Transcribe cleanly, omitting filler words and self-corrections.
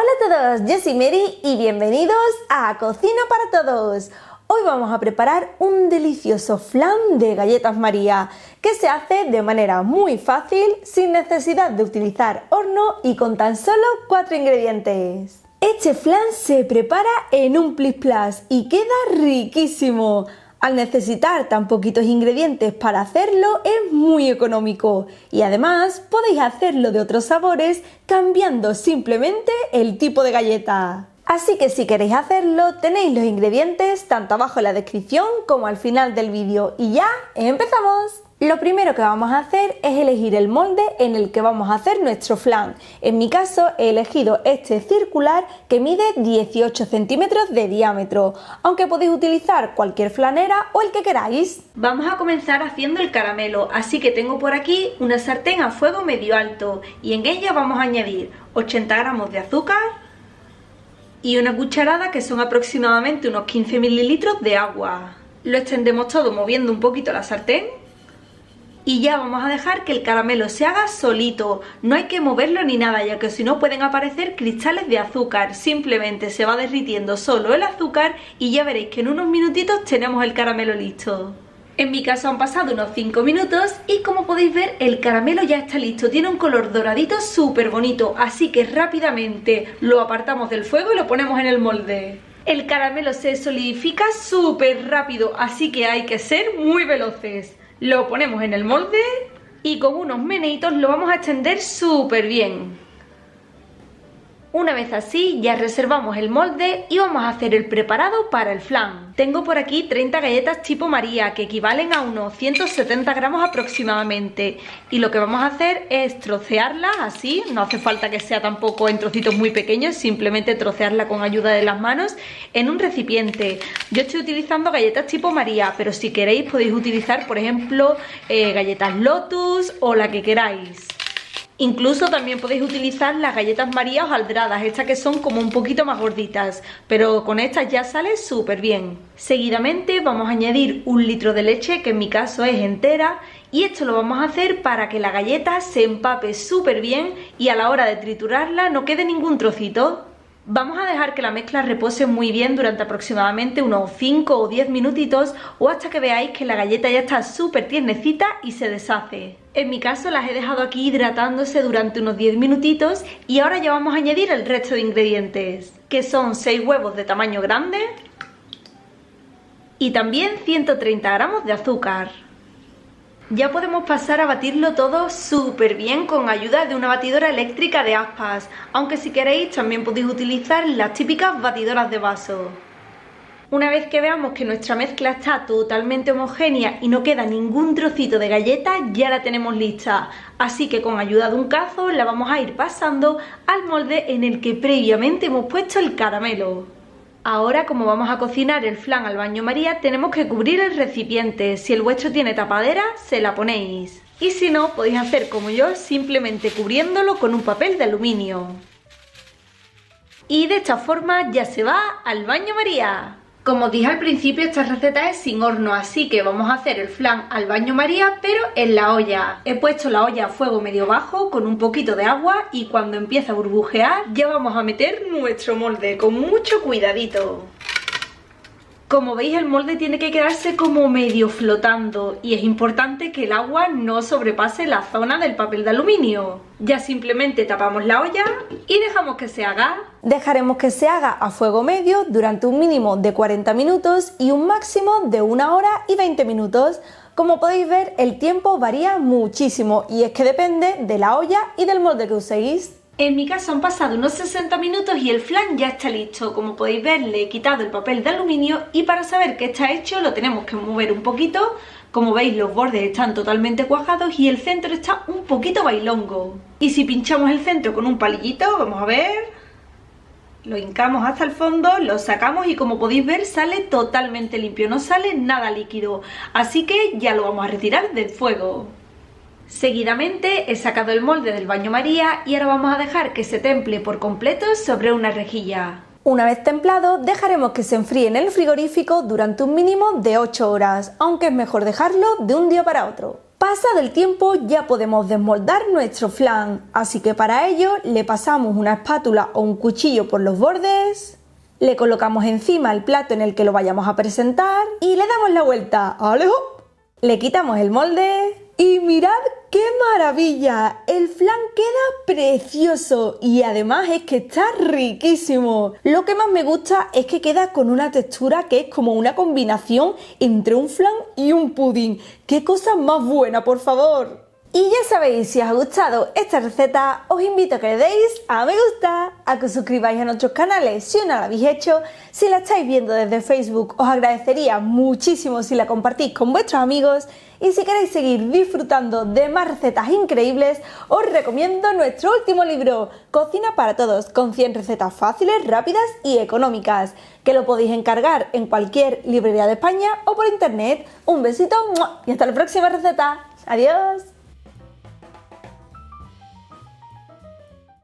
Hola a todos, yo soy Mary y bienvenidos a Cocina para Todos. Hoy vamos a preparar un delicioso flan de galletas María que se hace de manera muy fácil, sin necesidad de utilizar horno y con tan solo 4 ingredientes. Este flan se prepara en un plis plas y queda riquísimo. Al necesitar tan poquitos ingredientes para hacerlo es muy económico y además podéis hacerlo de otros sabores cambiando simplemente el tipo de galleta. Así que si queréis hacerlo tenéis los ingredientes tanto abajo en la descripción como al final del vídeo y ya empezamos. Lo primero que vamos a hacer es elegir el molde en el que vamos a hacer nuestro flan. En mi caso he elegido este circular que mide 18 centímetros de diámetro, aunque podéis utilizar cualquier flanera o el que queráis. Vamos a comenzar haciendo el caramelo, así que tengo por aquí una sartén a fuego medio alto y en ella vamos a añadir 80 gramos de azúcar y una cucharada que son aproximadamente unos 15 mililitros de agua. Lo extendemos todo moviendo un poquito la sartén. Y ya vamos a dejar que el caramelo se haga solito, no hay que moverlo ni nada, ya que si no pueden aparecer cristales de azúcar. Simplemente se va derritiendo solo el azúcar y ya veréis que en unos minutitos tenemos el caramelo listo. En mi caso han pasado unos 5 minutos y como podéis ver el caramelo ya está listo, tiene un color doradito súper bonito, así que rápidamente lo apartamos del fuego y lo ponemos en el molde. El caramelo se solidifica súper rápido, así que hay que ser muy veloces. Lo ponemos en el molde y con unos meneitos lo vamos a extender súper bien. Una vez así ya reservamos el molde y vamos a hacer el preparado para el flan. Tengo por aquí 30 galletas tipo María que equivalen a unos 170 gramos aproximadamente. Y lo que vamos a hacer es trocearlas así, no hace falta que sea tampoco en trocitos muy pequeños, simplemente trocearla con ayuda de las manos en un recipiente. Yo estoy utilizando galletas tipo María, pero si queréis podéis utilizar por ejemplo galletas Lotus o la que queráis. Incluso también podéis utilizar las galletas María hojaldradas, estas que son como un poquito más gorditas, pero con estas ya sale súper bien. Seguidamente vamos a añadir 1 litro de leche, que en mi caso es entera, y esto lo vamos a hacer para que la galleta se empape súper bien y a la hora de triturarla no quede ningún trocito. Vamos a dejar que la mezcla repose muy bien durante aproximadamente unos 5 o 10 minutitos o hasta que veáis que la galleta ya está súper tiernecita y se deshace. En mi caso las he dejado aquí hidratándose durante unos 10 minutitos y ahora ya vamos a añadir el resto de ingredientes, que son 6 huevos de tamaño grande y también 130 gramos de azúcar. Ya podemos pasar a batirlo todo súper bien con ayuda de una batidora eléctrica de aspas, aunque si queréis también podéis utilizar las típicas batidoras de vaso. Una vez que veamos que nuestra mezcla está totalmente homogénea y no queda ningún trocito de galleta, ya la tenemos lista. Así que con ayuda de un cazo la vamos a ir pasando al molde en el que previamente hemos puesto el caramelo. Ahora, como vamos a cocinar el flan al baño María, tenemos que cubrir el recipiente. Si el vuestro tiene tapadera, se la ponéis. Y si no, podéis hacer como yo, simplemente cubriéndolo con un papel de aluminio. Y de esta forma ya se va al baño María. Como os dije al principio, esta receta es sin horno, así que vamos a hacer el flan al baño María, pero en la olla. He puesto la olla a fuego medio bajo con un poquito de agua y cuando empieza a burbujear ya vamos a meter nuestro molde con mucho cuidadito. Como veis el molde tiene que quedarse como medio flotando y es importante que el agua no sobrepase la zona del papel de aluminio. Ya simplemente tapamos la olla y dejamos que se haga. Dejaremos que se haga a fuego medio durante un mínimo de 40 minutos y un máximo de 1 hora y 20 minutos. Como podéis ver el tiempo varía muchísimo y es que depende de la olla y del molde que uséis. En mi caso han pasado unos 60 minutos y el flan ya está listo. Como podéis ver le he quitado el papel de aluminio y para saber que está hecho lo tenemos que mover un poquito. Como veis los bordes están totalmente cuajados y el centro está un poquito bailongo. Y si pinchamos el centro con un palillito, vamos a ver, lo hincamos hasta el fondo, lo sacamos y como podéis ver sale totalmente limpio, no sale nada líquido. Así que ya lo vamos a retirar del fuego. Seguidamente he sacado el molde del baño María y ahora vamos a dejar que se temple por completo sobre una rejilla. Una vez templado dejaremos que se enfríe en el frigorífico durante un mínimo de 8 horas, aunque es mejor dejarlo de un día para otro. Pasado el tiempo ya podemos desmoldar nuestro flan, así que para ello le pasamos una espátula o un cuchillo por los bordes, le colocamos encima el plato en el que lo vayamos a presentar y le damos la vuelta. ¡Alejo! Le quitamos el molde y mirad qué maravilla, el flan queda precioso y además es que está riquísimo. Lo que más me gusta es que queda con una textura que es como una combinación entre un flan y un pudding. ¡Qué cosa más buena, por favor! Y ya sabéis, si os ha gustado esta receta, os invito a que le deis a me gusta, a que os suscribáis a nuestros canales si aún no lo habéis hecho. Si la estáis viendo desde Facebook, os agradecería muchísimo si la compartís con vuestros amigos. Y si queréis seguir disfrutando de más recetas increíbles, os recomiendo nuestro último libro, Cocina para Todos, con 100 recetas fáciles, rápidas y económicas, que lo podéis encargar en cualquier librería de España o por internet. Un besito y hasta la próxima receta. ¡Adiós!